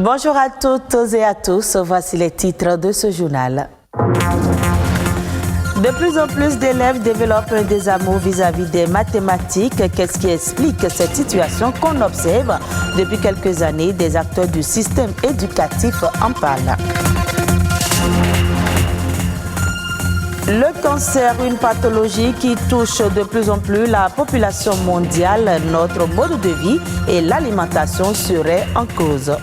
Bonjour à toutes et à tous, voici les titres de ce journal. De plus en plus d'élèves développent un désamour vis-à-vis des mathématiques. Qu'est-ce qui explique cette situation qu'on observe depuis quelques années? Des acteurs du système éducatif en parlent. Le cancer, une pathologie qui touche de plus en plus la population mondiale. Notre mode de vie et l'alimentation seraient en cause.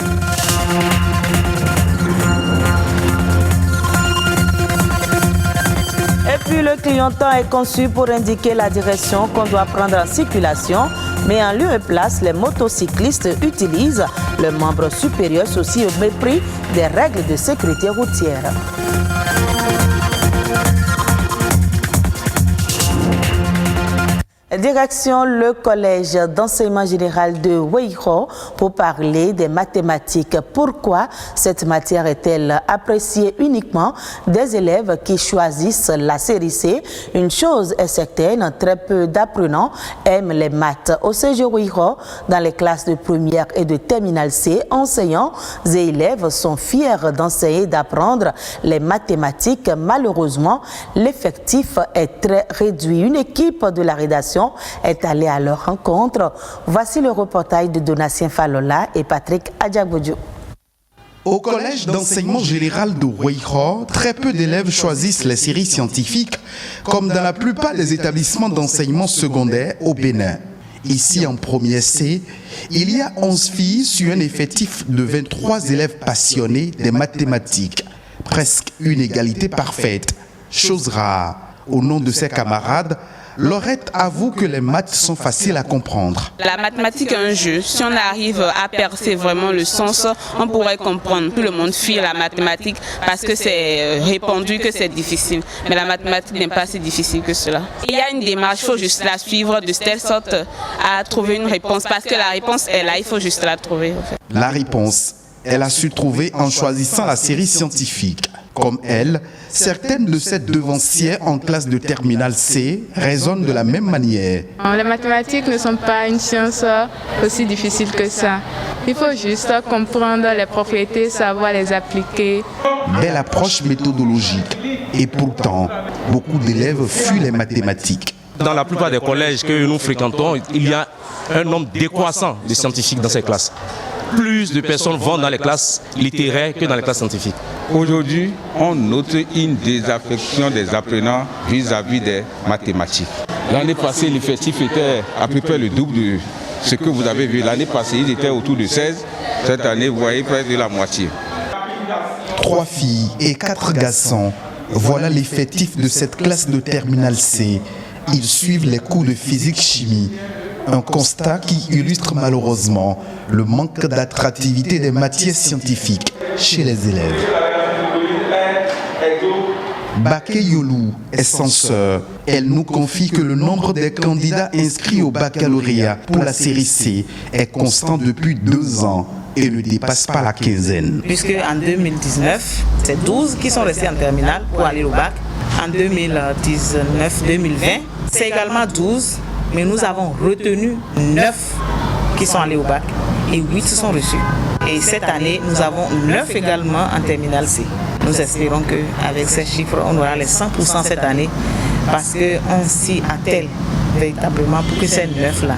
Et puis le clignotant est conçu pour indiquer la direction qu'on doit prendre en circulation, mais en lieu et place, les motocyclistes utilisent le membre supérieur, ceci au mépris des règles de sécurité routière. Direction le collège d'enseignement général de Weiro pour parler des mathématiques. Pourquoi cette matière est-elle appréciée uniquement des élèves qui choisissent la série C? Une chose est certaine, très peu d'apprenants aiment les maths. Au CG Weiro, dans les classes de première et de terminale C, enseignants et élèves sont fiers d'enseigner et d'apprendre les mathématiques. Malheureusement, l'effectif est très réduit. Une équipe de la rédaction est allé à leur rencontre. Voici le reportage de Donatien Falola et Patrick Adjabodjo. Au collège d'enseignement général de Weiro, très peu d'élèves choisissent les séries scientifiques, comme dans la plupart des établissements d'enseignement secondaire au Bénin. Ici, en premier C, il y a 11 filles sur un effectif de 23 élèves passionnés des mathématiques. Presque une égalité parfaite, chose rare. Au nom de ses camarades, Laurette avoue que les maths sont faciles à comprendre. La mathématique est un jeu. Si on arrive à percer vraiment le sens, on pourrait comprendre. Tout le monde fuit la mathématique parce que c'est répandu que c'est difficile. Mais la mathématique n'est pas si difficile que cela. Il y a une démarche, il faut juste la suivre de telle sorte à trouver une réponse. Parce que la réponse est là, il faut juste la trouver. En fait. La réponse, elle a su trouver en choisissant la série scientifique. Comme elle, certaines de ses devancières en classe de terminale C raisonnent de la même manière. Les mathématiques ne sont pas une science aussi difficile que ça. Il faut juste comprendre les propriétés, savoir les appliquer. Belle approche méthodologique. Et pourtant, beaucoup d'élèves fuient les mathématiques. Dans la plupart des collèges que nous fréquentons, il y a un nombre décroissant de scientifiques dans ces classes. Plus de personnes vont dans les classes littéraires que dans les classes scientifiques. Aujourd'hui, on note une désaffection des apprenants vis-à-vis des mathématiques. L'année passée, l'effectif était à peu près le double de ce que vous avez vu. L'année passée, ils étaient autour de 16. Cette année, vous voyez presque la moitié. 3 filles et 4 garçons. Voilà l'effectif de cette classe de terminale C. Ils suivent les cours de physique-chimie. Un constat qui illustre malheureusement le manque d'attractivité des matières scientifiques chez les élèves. Baké Yolou est censeur. Elle nous confie que le nombre des candidats inscrits au baccalauréat pour la série C est constant depuis 2 ans et ne dépasse pas la quinzaine. Puisque en 2019, c'est 12 qui sont restés en terminale pour aller au bac. En 2019-2020, c'est également 12. Mais nous avons retenu 9 qui sont allés au bac et 8 sont reçus. Et cette année, nous avons 9 également en terminale C. Nous espérons qu'avec ces chiffres, on aura les 100% cette année parce qu'on s'y attelle véritablement pour que ces 9-là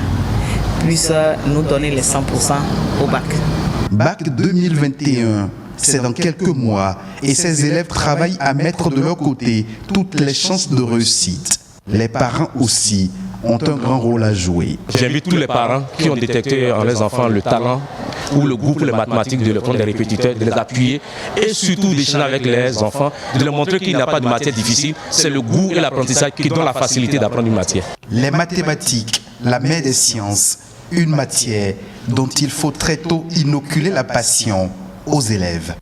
puissent nous donner les 100% au bac. Bac 2021, c'est dans quelques mois et ces élèves travaillent à mettre de leur côté toutes les chances de réussite. Les parents aussi ont un grand rôle à jouer. J'invite tous les parents qui ont détecté en leurs enfants le talent ou le goût pour les mathématiques de leur prendre des répétiteurs, de les appuyer et surtout d'échanger avec les enfants, de leur montrer qu'il n'y a pas de matière difficile, c'est le goût et l'apprentissage qui donnent la facilité d'apprendre une matière. Les mathématiques, la mère des sciences, une matière dont il faut très tôt inoculer la passion aux élèves.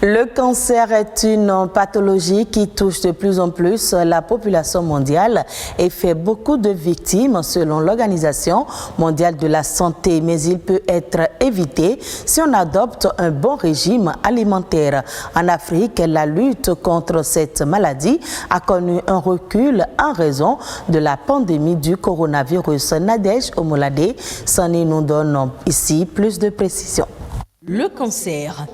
Le cancer est une pathologie qui touche de plus en plus la population mondiale et fait beaucoup de victimes selon l'Organisation mondiale de la santé. Mais il peut être évité si on adopte un bon régime alimentaire. En Afrique, la lutte contre cette maladie a connu un recul en raison de la pandémie du coronavirus. Nadège Omolade s'en nous donne ici plus de précisions. Le cancer.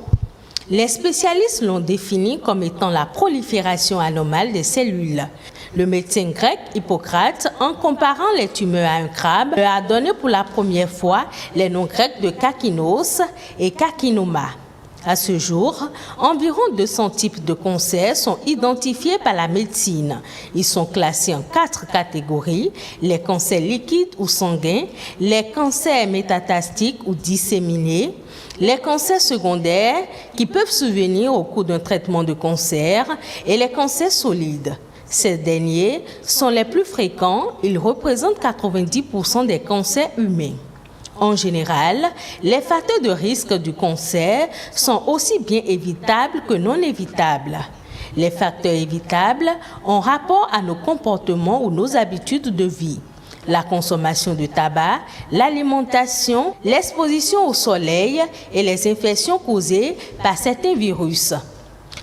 Les spécialistes l'ont défini comme étant la prolifération anormale des cellules. Le médecin grec Hippocrate, en comparant les tumeurs à un crabe, a donné pour la première fois les noms grecs de karkinos et karkinoma. À ce jour, environ 200 types de cancers sont identifiés par la médecine. Ils sont classés en 4 catégories: les cancers liquides ou sanguins, les cancers métastastiques ou disséminés, les cancers secondaires qui peuvent survenir au cours d'un traitement de cancer et les cancers solides. Ces derniers sont les plus fréquents, ils représentent 90% des cancers humains. En général, les facteurs de risque du cancer sont aussi bien évitables que non évitables. Les facteurs évitables ont rapport à nos comportements ou nos habitudes de vie. La consommation de tabac, l'alimentation, l'exposition au soleil et les infections causées par certains virus.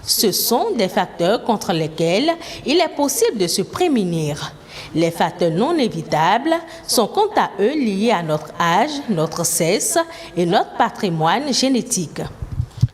Ce sont des facteurs contre lesquels il est possible de se prémunir. Les facteurs non évitables sont quant à eux liés à notre âge, notre sexe et notre patrimoine génétique.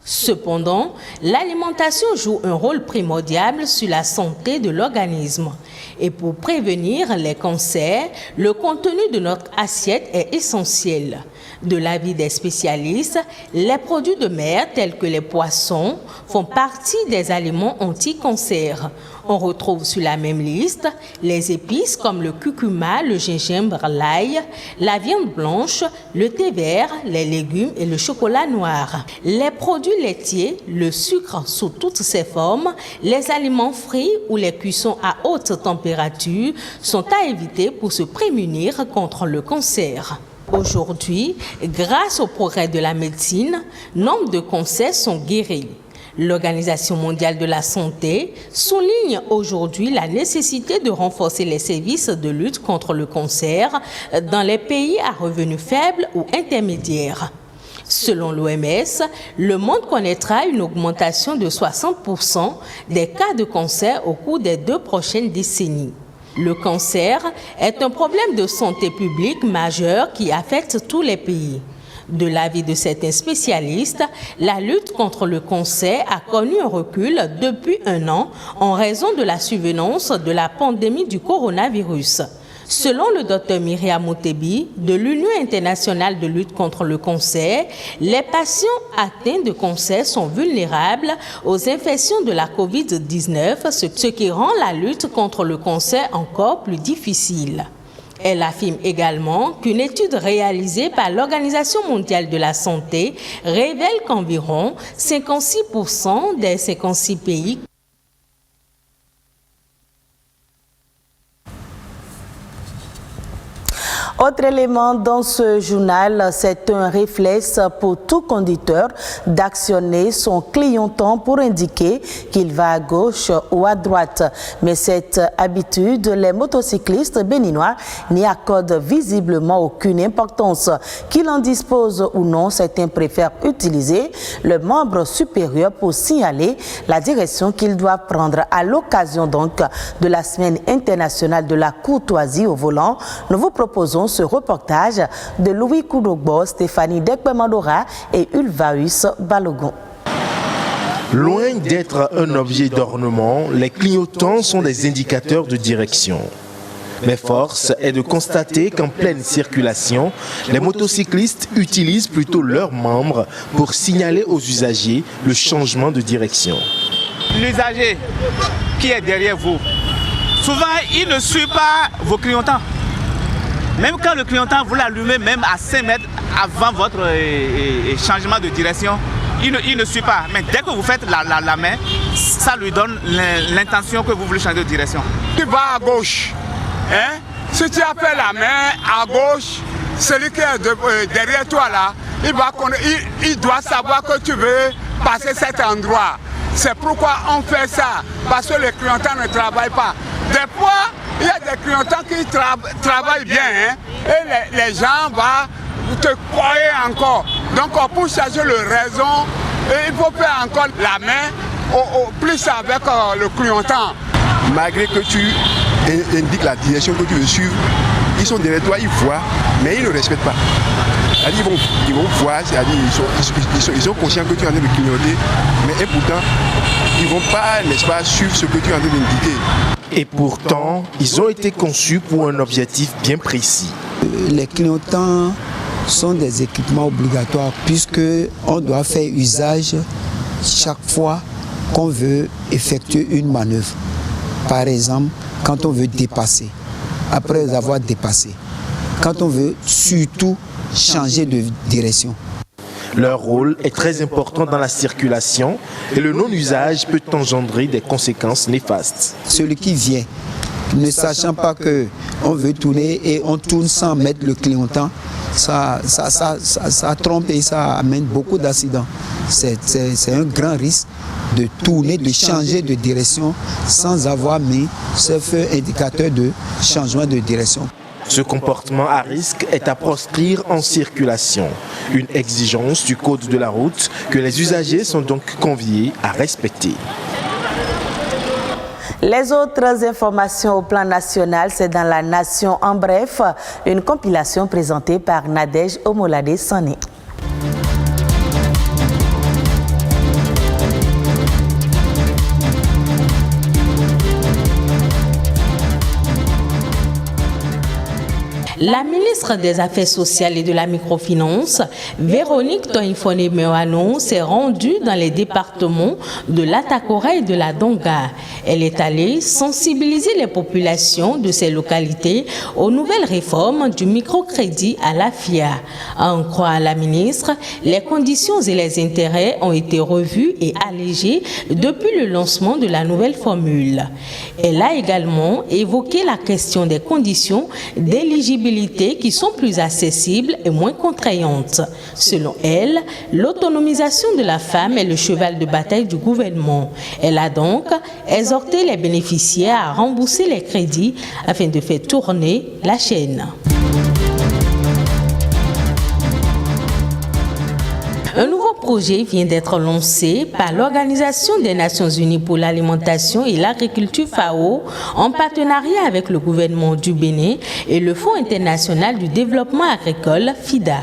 Cependant, l'alimentation joue un rôle primordial sur la santé de l'organisme. Et pour prévenir les cancers, le contenu de notre assiette est essentiel. De l'avis des spécialistes, les produits de mer tels que les poissons font partie des aliments anti-cancer. On retrouve sur la même liste les épices comme le curcuma, le gingembre, l'ail, la viande blanche, le thé vert, les légumes et le chocolat noir. Les produits laitiers, le sucre sous toutes ses formes, les aliments frits ou les cuissons à haute température sont à éviter pour se prémunir contre le cancer. Aujourd'hui, grâce au progrès de la médecine, nombre de cancers sont guéris. L'Organisation mondiale de la santé souligne aujourd'hui la nécessité de renforcer les services de lutte contre le cancer dans les pays à revenus faibles ou intermédiaires. Selon l'OMS, le monde connaîtra une augmentation de 60% des cas de cancer au cours des 2 prochaines décennies. Le cancer est un problème de santé publique majeur qui affecte tous les pays. De l'avis de certains spécialistes, la lutte contre le cancer a connu un recul depuis 1 an en raison de la survenance de la pandémie du coronavirus. Selon le Dr Myriam Moutebi de l'Union internationale de lutte contre le cancer, les patients atteints de cancer sont vulnérables aux infections de la COVID-19, ce qui rend la lutte contre le cancer encore plus difficile. Elle affirme également qu'une étude réalisée par l'Organisation mondiale de la santé révèle qu'environ 56% des 56 pays Autre élément dans ce journal, c'est un réflexe pour tout conducteur d'actionner son clignotant pour indiquer qu'il va à gauche ou à droite. Mais cette habitude, les motocyclistes béninois n'y accordent visiblement aucune importance. Qu'ils en disposent ou non, certains préfèrent utiliser le membre supérieur pour signaler la direction qu'ils doivent prendre. À l'occasion donc de la Semaine internationale de la courtoisie au volant, nous vous proposons ce reportage de Louis Koudogbo, Stéphanie Dekbemandora et Ulvaeus Balogun. Loin d'être un objet d'ornement, les clignotants sont des indicateurs de direction. Mais force est de constater qu'en pleine circulation, les motocyclistes utilisent plutôt leurs membres pour signaler aux usagers le changement de direction. L'usager qui est derrière vous, souvent il ne suit pas vos clignotants. Même quand le clignotant vous l'allumez, même à 5 mètres avant votre changement de direction, il ne suit pas. Mais dès que vous faites la main, ça lui donne l'intention que vous voulez changer de direction. Tu vas à gauche. Hein? Si tu as fait la main à gauche, celui qui est derrière toi là, il doit savoir que tu veux passer cet endroit. C'est pourquoi on fait ça, parce que les clignotants ne travaillent pas. Des fois, il y a des clignotants qui travaillent bien, hein, et les gens vont te croire encore. Donc pour changer le raison, il faut faire encore la main plus avec le clignotant. Malgré que tu indiques la direction que tu veux suivre, ils sont derrière toi, ils voient, mais ils ne respectent pas. Ils vont voir, c'est-à-dire ils sont conscients que tu es en train de clignoter, mais et pourtant, ils ne vont pas, n'est-ce pas, suivre ce que tu es en train d'indiquer. Et pourtant, ils ont été conçus pour un objectif bien précis. Les clignotants sont des équipements obligatoires puisqu'on doit faire usage chaque fois qu'on veut effectuer une manœuvre. Par exemple, quand on veut dépasser, après avoir dépassé, quand on veut surtout changer de direction. Leur rôle est très important dans la circulation et le non-usage peut engendrer des conséquences néfastes. Celui qui vient, ne sachant pas qu'on veut tourner et on tourne sans mettre le clignotant, ça trompe et ça amène beaucoup d'accidents. C'est un grand risque de tourner, de changer de direction sans avoir mis ce feu indicateur de changement de direction. Ce comportement à risque est à proscrire en circulation, une exigence du code de la route que les usagers sont donc conviés à respecter. Les autres informations au plan national, c'est dans la Nation en bref, une compilation présentée par Nadège Omolade Sané. La ministre des Affaires sociales et de la microfinance, Véronique Toinfone-Meoano, s'est rendue dans les départements de l'Atakora et de la Donga. Elle est allée sensibiliser les populations de ces localités aux nouvelles réformes du microcrédit à la FIA. À en croire la ministre, les conditions et les intérêts ont été revus et allégés depuis le lancement de la nouvelle formule. Elle a également évoqué la question des conditions d'éligibilité qui sont plus accessibles et moins contraignantes. Selon elle, l'autonomisation de la femme est le cheval de bataille du gouvernement. Elle a donc exhorté les bénéficiaires à rembourser les crédits afin de faire tourner la chaîne. Un nouveau projet vient d'être lancé par l'Organisation des Nations Unies pour l'alimentation et l'agriculture FAO en partenariat avec le gouvernement du Bénin et le Fonds international du développement agricole FIDA.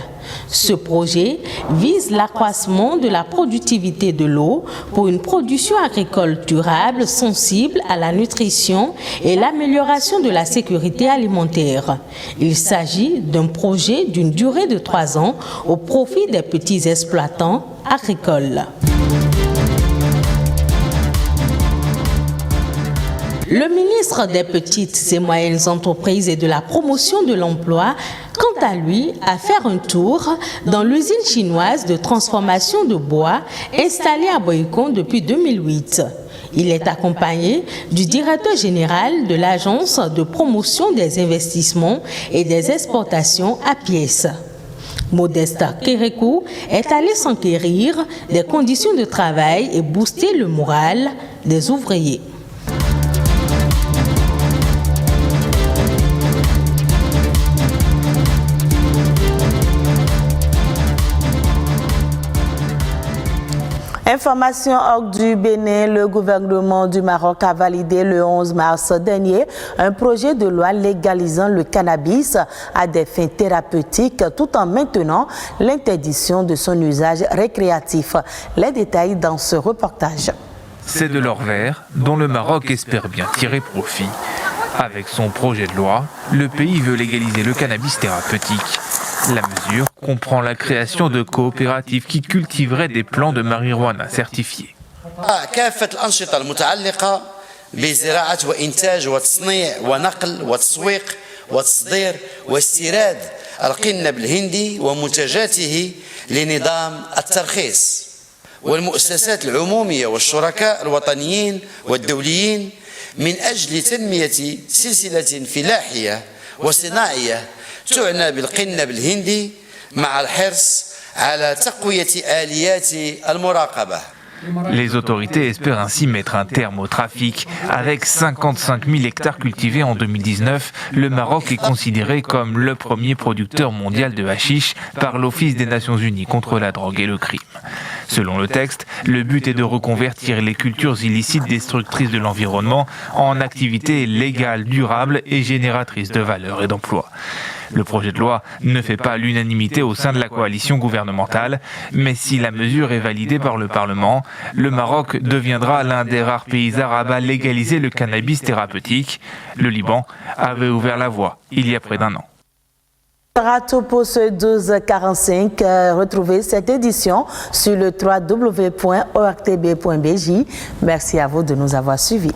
Ce projet vise l'accroissement de la productivité de l'eau pour une production agricole durable, sensible à la nutrition et l'amélioration de la sécurité alimentaire. Il s'agit d'un projet d'une durée de 3 ans au profit des petits exploitants agricoles. Le ministre des Petites et Moyennes Entreprises et de la Promotion de l'Emploi, quant à lui, a fait un tour dans l'usine chinoise de transformation de bois installée à Boycon depuis 2008. Il est accompagné du directeur général de l'Agence de promotion des investissements et des exportations à pièces. Modeste Kérékou est allé s'enquérir des conditions de travail et booster le moral des ouvriers. Information hors du Bénin, le gouvernement du Maroc a validé le 11 mars dernier un projet de loi légalisant le cannabis à des fins thérapeutiques tout en maintenant l'interdiction de son usage récréatif. Les détails dans ce reportage. C'est de l'or vert dont le Maroc espère bien tirer profit. Avec son projet de loi, le pays veut légaliser le cannabis thérapeutique. La mesure comprend la création de coopératives qui cultiveraient des plants de marijuana certifiés. كافة الأنشطة المتعلقة بزراعة وإنتاج وتصنيع ونقل وتسويق وتصدير واستيراد القنب الهندي ومنتجاته لنظام الترخيص والمؤسسات العمومية والشركاء الوطنيين والدوليين من أجل تنمية سلسلة فلاحية وصناعية تعنى بالقنب الهندي مع الحرص على تقوية آليات المراقبة. Les autorités espèrent ainsi mettre un terme au trafic. Avec 55 000 hectares cultivés en 2019, le Maroc est considéré comme le premier producteur mondial de hashish par l'Office des Nations Unies contre la drogue et le crime. Selon le texte, le but est de reconvertir les cultures illicites destructrices de l'environnement en activités légales, durables et génératrices de valeur et d'emplois. Le projet de loi ne fait pas l'unanimité au sein de la coalition gouvernementale, mais si la mesure est validée par le Parlement, le Maroc deviendra l'un des rares pays arabes à légaliser le cannabis thérapeutique. Le Liban avait ouvert la voie il y a près d'un an. Rato pour ce 12h45. Retrouvez cette édition sur le www.ortb.bj. Merci à vous de nous avoir suivis.